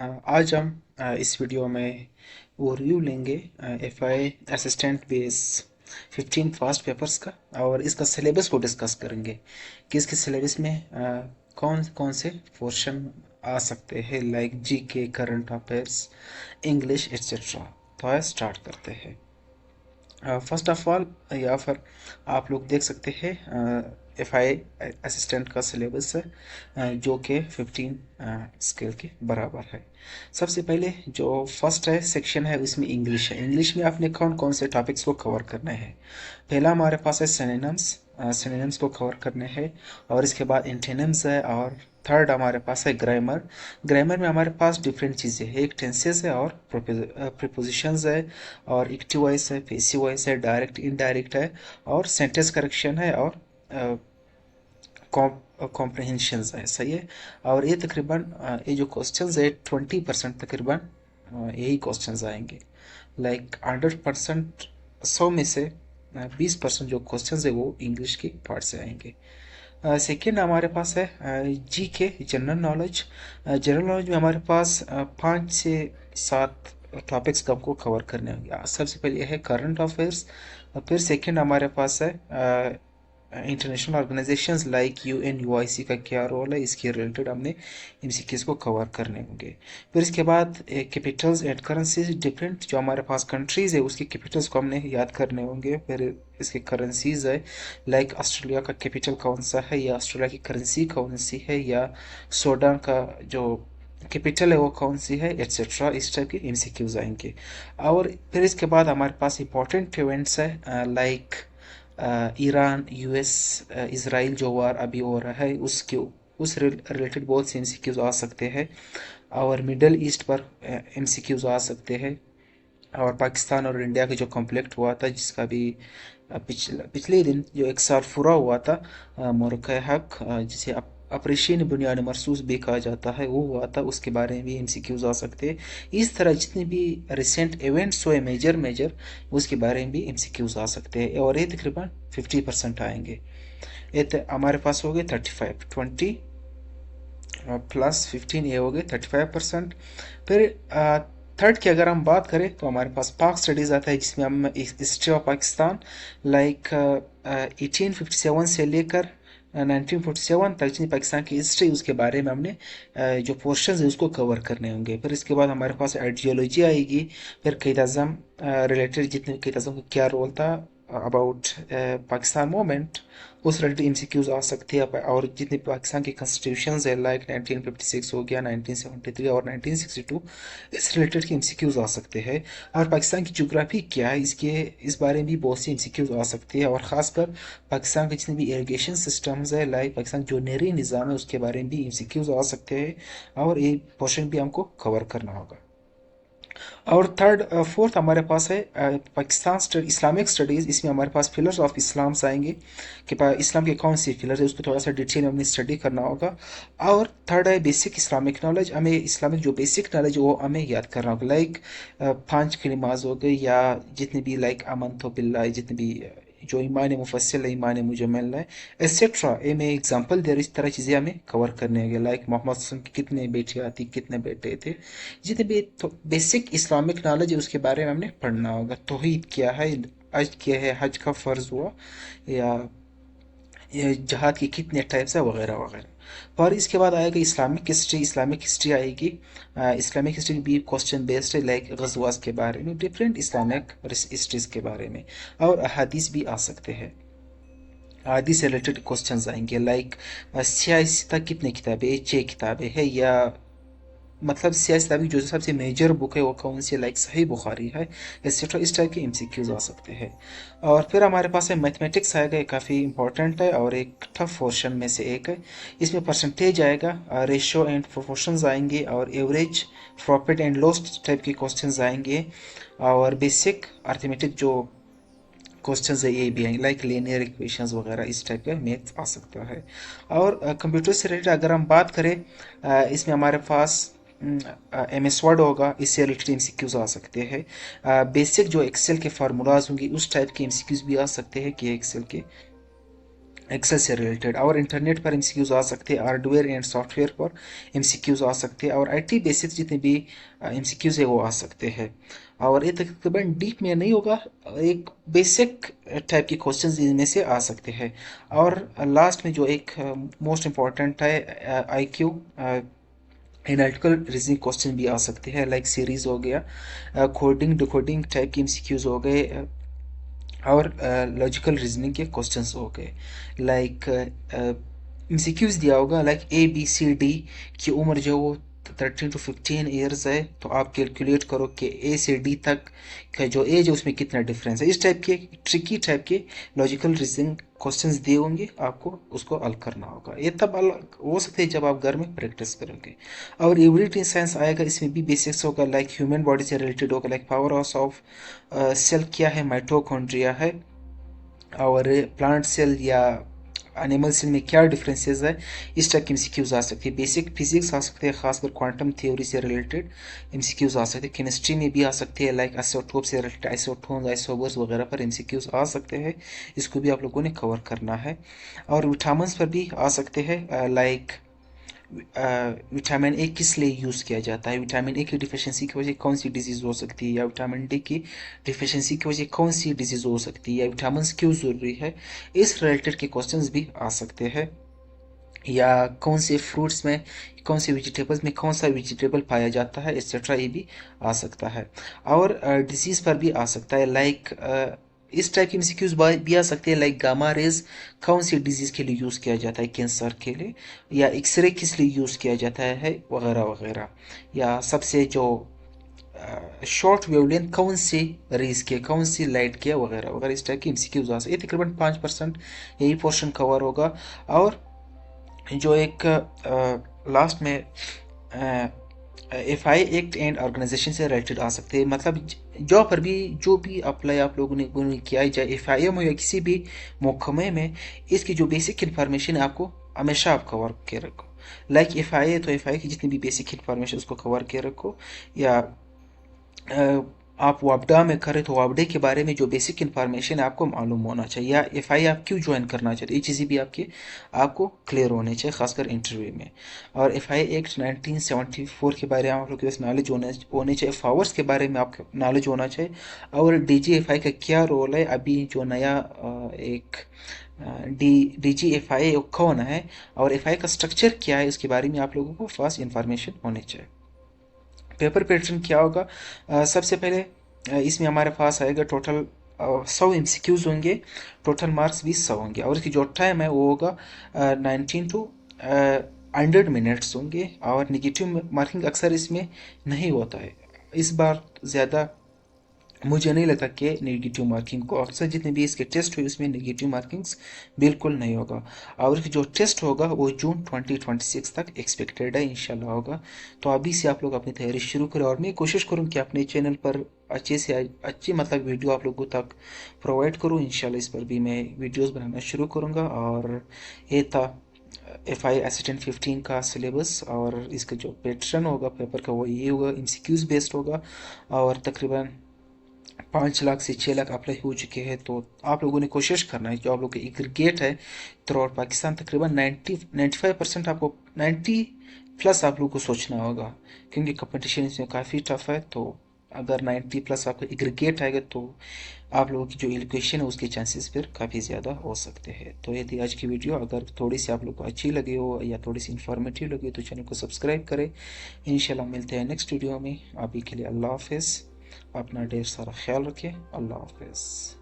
आज हम इस वीडियो में वो रिव्यू लेंगे FI assistant base 15 fast papers का। और इसका सिलेबस को डिस्कस करेंगे कि इसके सिलेबस में कौन कौन से पोर्शन आ सकते हैं, like GK, current affairs, English etcetera. तो आइए स्टार्ट करते हैं। फर्स्ट ऑफ ऑल यहाँ पर आप लोग देख सकते हैं एफ आई असिस्टेंट का सिलेबस है, जो कि 15 स्केल के बराबर है। सबसे पहले जो फर्स्ट है सेक्शन है उसमें इंग्लिश है। इंग्लिश में आपने कौन कौन से टॉपिक्स को कवर करने हैं। पहला हमारे पास है सिनोनिम्स, सिनोनिम्स को कवर करने हैं। और इसके बाद एंटोनिम्स है। और थर्ड हमारे पास है ग्रामर। ग्रामर में हमारे पास डिफरेंट चीज़ें हैं, एक टेंसेस है और प्रीपोजिशंस है, और एक्टिव वॉइस है, पैसिव वॉइस है, डायरेक्ट इनडायरेक्ट है, और सेंटेंस करेक्शन है, और कॉम्प्रहेंशन है। सही है। और ये तकरीबन ये जो क्वेश्चंस है 20% तकरीबन यही क्वेश्चंस आएंगे। लाइक 100%, 100 में से 20% जो क्वेश्चंस है वो इंग्लिश की पार्ट से आएंगे। सेकेंड हमारे पास है जी के, जनरल नॉलेज। जनरल नॉलेज में हमारे पास 5 से 7 टॉपिक्स का आपको कवर करने होंगे। सबसे पहले है करंट अफेयर्स। फिर सेकेंड हमारे पास है international organisations like UN UIC का क्या रोल है, इसके रिलेटेड हमने एमसीक्यूज को कवर करने होंगे। फिर इसके बाद कैपिटल्स एंड करेंसीज, डिफरेंट जो हमारे पास कंट्रीज है उसके कैपिटल्स को हमने याद करने होंगे। फिर इसके करेंसीज है, लाइक ऑस्ट्रेलिया का कैपिटल कौन सा है, या ऑस्ट्रेलिया की करेंसी कौन सी है, या सूडान का जो कैपिटल है वो कौन सी है, एट्सेट्रा। इस टाइप के एमसीक्यूज आएंगे। और फिर इसके बाद हमारे पास इंपॉर्टेंट इवेंट्स है, लाइक ईरान यूएस इसराइल जो वार अभी हो रहा है उसके उस रिलेटेड बहुत से एमसीक्यूज आ सकते हैं। और मिडल ईस्ट पर एमसीक्यूज आ सकते हैं। और पाकिस्तान और इंडिया का जो कॉन्फ्लिक्ट हुआ था, जिसका भी पिछले दिन जो एक साल पूरा हुआ था, मौक़े हक, जिसे ऑपरेशन बुनियाद मरसूस भी कहा जाता है, वो हुआ था, उसके बारे में भी एमसीक्यूज आ सकते हैं। इस तरह जितने भी रिसेंट इवेंट्स हुए मेजर मेजर, उसके बारे में भी एमसीक्यूज आ सकते हैं। और ये तकरीबन 50% आएंगे। ये हमारे पास हो गए 35, 20 प्लस 15, ये हो गए 35%। फिर थर्ड की अगर हम बात करें तो हमारे पास पाक स्टडीज़ आता है, जिसमें हम हिस्ट्री ऑफ पाकिस्तान, लाइक 1857 से लेकर 1947 तक जितनी पाकिस्तान की हिस्ट्री उसके बारे में हमने जो पोर्शंस है उसको कवर करने होंगे। फिर इसके बाद हमारे पास आइडियोलॉजी आएगी। फिर क़ायद आज़म रिलेटेड जितने क़ायद आज़म का क्या रोल था अबाउट पाकिस्तान मूवमेंट, उस रिलेटेड एमसीक्यूज आ सकते हैं। और जितने पाकिस्तान के कॉन्स्टिट्यूशंस है, लाइक 1956 हो गया, 1973 और 1962, इस रिलेटेड के एमसीक्यूज आ सकते हैं। और पाकिस्तान की ज्योग्राफी क्या है, इसके इस बारे में भी बहुत सी एमसीक्यूज आ सकते हैं। और ख़ासकर पाकिस्तान के जितने भी इरीगेशन सिस्टम्स है, लाइक पाकिस्तान जो नहरी निज़ाम है, उसके बारे में भी एमसीक्यूज आ सकते हैं। और ये पोर्शन भी हमको कवर करना होगा। और थर्ड फोर्थ हमारे पास है पाकिस्तान इस्लामिक स्टडीज़। इसमें हमारे पास पिलर्स ऑफ इस्लाम्स आएंगे कि इस्लाम के कौन से पिलर है, उसको थोड़ा सा डिटेल में हमने स्टडी करना होगा। और थर्ड है बेसिक इस्लामिक नॉलेज। हमें इस्लामिक जो बेसिक नॉलेज वो हमें याद करना होगा, लाइक 5 की नमाज हो गई, या जितने भी लाइक अमन तो बिल्ला, जितने भी जो ईमान मुफस्सिल है, ईमान मुजम्मल है, एक्सेट्रा। ए में एग्जांपल दे रही, इस तरह चीज़ें हमें कवर करने होंगे। लाइक मोहम्मद वसल्लम की कितने बेटियाँ थी, कितने बेटे थे, जितने भी तो बेसिक इस्लामिक नॉलेज है उसके बारे में हमने पढ़ना होगा। तौहीद क्या है, हज क्या है, हज का फ़र्ज़ हुआ, या ये जहाद की कितने टाइप्स है, वगैरह वगैरह। और इसके बाद आएगा इस्लामिक हिस्ट्री। इस्लामिक हिस्ट्री आएगी, इस्लामिक हिस्ट्री भी क्वेश्चन बेस्ड है, लाइक गज़वास के बारे में, डिफरेंट इस्लामिक हिस्ट्रीज के बारे में। और अहादीस भी आ सकते हैं, हदीस से रिलेटेड क्वेश्चंस आएंगे, लाइक सियासत कितने किताबें, 6 किताबें है, या मतलब सियासत की जो सबसे मेजर बुक है वो कौन सी, लाइक सही बुखारी है, एक्सेट्रा। इस टाइप के एमसीक्यूज आ सकते हैं। और फिर हमारे पास है मैथमेटिक्स आएगा, ये काफ़ी इंपॉर्टेंट है और एक टफ पोर्शन में से एक है। इसमें परसेंटेज आएगा, रेशो एंड प्रोपोर्शंस आएंगे, और average, profit and loss type के क्वेश्चंस आएंगे। और बेसिक अर्थमेटिक जो क्वेश्चंस है ये भी आएंगे, लाइक लीनियर इक्वेशंस वगैरह, इस टाइप का मैथ आ सकता है। और कंप्यूटर से रिलेटेड अगर हम बात करें, इसमें हमारे पास एम एस वर्ड होगा, इससे रिलेटेड एमसीक्यूज आ सकते हैं। बेसिक जो एक्सेल के फार्मूलाज होंगे उस टाइप के एमसीक्यूज भी आ सकते हैं कि एक्सेल के एक्सेल से रिलेटेड, और इंटरनेट पर एमसीक्यूज आ सकते हैं, हार्डवेयर एंड सॉफ्टवेयर पर एमसीक्यूज आ सकते हैं, और आईटी बेसिक्स जितने भी एमसीक्यूज है वो आ सकते हैं। और ये तकरीबन डीप में नहीं होगा, एक बेसिक टाइप के क्वेश्चंस इनमें से आ सकते हैं। और लास्ट में जो एक मोस्ट इम्पॉर्टेंट है, आईक्यू एनालिटिकल रीजनिंग क्वेश्चन भी आ सकते हैं, लाइक सीरीज हो गया, कोडिंग डिकोडिंग टाइप के एमसीक्यूज हो गए, और लॉजिकल रीजनिंग के क्वेश्चंस हो गए। लाइक एमसीक्यूज दिया होगा लाइक ABCD की उम्र जो वो 13 to 15 ईयर्स है, तो आप कैलकुलेट करो कि A से D तक का जो एज है उसमें कितना डिफरेंस है। इस टाइप के ट्रिकी टाइप के लॉजिकल रीजनिंग क्वेश्चंस दिए होंगे, आपको उसको हल करना होगा। ये तब हल हो सकते हैं जब आप घर में प्रैक्टिस करोगे। और एवरीडे साइंस आएगा, इसमें भी बेसिक्स होगा, लाइक ह्यूमन बॉडी से रिलेटेड होगा, like power house of cell क्या है, माइटोकॉन्ड्रिया है, और प्लांट सेल या एनिमल सेल में क्या डिफरेंसेस है। इस टाइप की एमसीक्यूज आ सकती है। बेसिक फिजिक्स आ सकते हैं, खासकर क्वांटम थ्योरी से रिलेटेड एमसीक्यूज आ सकते हैं। केमिस्ट्री में भी आ सकती है, लाइक आइसोटोप से रिलेटेड आइसोटोन्स आइसोबर्स वगैरह पर एमसीक्यूज आ सकते हैं। इसको भी आप लोगों ने कवर करना है। और विटामिन्स पर भी आ सकते हैं, लाइक विटामिन ए किस लिए यूज़ किया जाता है, विटामिन ए की डिफिशियंसी की वजह कौन सी डिजीज़ हो सकती है, या विटामिन डी की डिफिशियंसी की वजह कौन सी डिजीज़ हो सकती है, या विटामिन क्यों ज़रूरी है, इस रिलेटेड के क्वेश्चंस भी आ सकते हैं। या कौन से फ्रूट्स में, कौन से वेजिटेबल्स में कौन सा वेजिटेबल पाया जाता है, एक्सेट्रा, ये भी आ सकता है। और डिजीज़ पर भी आ सकता है, लाइक इस टाइप की एमसीक्यूज भी आ सकती है, लाइक गामा रेज कौन सी डिजीज़ के लिए यूज़ किया जाता है, कैंसर के लिए, या एक्सरे किस लिए यूज़ किया जाता है, वगैरह वगैरह। या सबसे जो शॉर्ट वेवलेंथ कौन सी रेज के, कौन सी लाइट के, वगैरह वगैरह, इस टाइप की एमसीक्यूज आ सकती है। ये तकरीबन 5% यही पोर्शन कवर होगा। और जो एक लास्ट में FI एक्ट एंड ऑर्गेनाइजेशन से रिलेटेड आ सकते हैं, मतलब जॉब पर भी जो भी अप्लाई आप लोगों ने किया जाए, FIM हो या किसी भी महकमे में, इसकी जो बेसिक इन्फॉर्मेशन है आपको हमेशा आप कवर के रखो। लाइक FI है तो FI की जितनी भी बेसिक इन्फॉर्मेशन उसको कवर के रखो। या आप वापडा में करें तो वापडे के बारे में जो बेसिक इन्फॉर्मेशन है आपको मालूम होना चाहिए, या FI आप क्यों ज्वाइन करना चाहते, ये चीज़ें भी आपको क्लियर होने चाहिए, खासकर इंटरव्यू में। और FI एक्ट 1974 के बारे में आप लोग के पास नॉलेज होने चाहिए, फावर्स के बारे में आपको नॉलेज होना चाहिए, और DGFI का क्या रोल है, अभी जो नया एक DGFI कौन है, और FI का स्ट्रक्चर क्या है, उसके बारे में आप लोगों को फास्ट इन्फॉर्मेशन होनी चाहिए। पेपर पैटर्न क्या होगा, सबसे पहले इसमें हमारे पास आएगा टोटल 100 एमसीक्यूज होंगे, टोटल मार्क्स भी 100 होंगे, और इसकी जो टाइम है वो होगा 19 to 100 मिनट्स होंगे। और निगेटिव मार्किंग अक्सर इसमें नहीं होता है, इस बार ज़्यादा मुझे नहीं लगता कि नेगेटिव मार्किंग को, अक्सर जितने भी इसके टेस्ट हुए उसमें नेगेटिव मार्किंग्स बिल्कुल नहीं होगा। और जो टेस्ट होगा वो जून 2026 तक एक्सपेक्टेड है, इंशाल्लाह होगा। तो अभी से आप लोग अपनी तैयारी शुरू करें, और मैं कोशिश करूँ कि अपने चैनल पर अच्छे से अच्छी मतलब वीडियो आप लोगों तक प्रोवाइड करूँ। इंशाल्लाह इस पर भी मैं वीडियोज़ बनाना शुरू करूँगा। और ये था FI असिस्टेंट 15 का सिलेबस, और इसका जो पैटर्न होगा पेपर का वो ये होगा, MCQs बेस्ड होगा। और तकरीबन 5 लाख से 6 लाख अप्लाई हो चुके हैं। तो आप लोगों ने कोशिश करना है, जो आप लोग का एग्रीगेट है थ्रू आउट पाकिस्तान, तकरीबन 95% आपको 90+ आप लोगों को सोचना होगा, क्योंकि कंपटीशन इसमें काफ़ी टफ है। तो अगर 90+ आपका एग्रीगेट आएगा तो आप लोगों की जो एजुकेशन है उसके चांसेस फिर काफ़ी ज़्यादा हो सकते हैं। तो ये थी आज की वीडियो, अगर थोड़ी सी आप लोग को अच्छी लगी हो या थोड़ी सी इन्फॉर्मेटिव लगी हो तो चैनल को सब्सक्राइब करें। इंशाल्लाह मिलते हैं नेक्स्ट वीडियो में। अभी के लिए अल्लाह हाफिज़, अपना ढेर सारा ख्याल रखें। अल्लाह हाफिज़।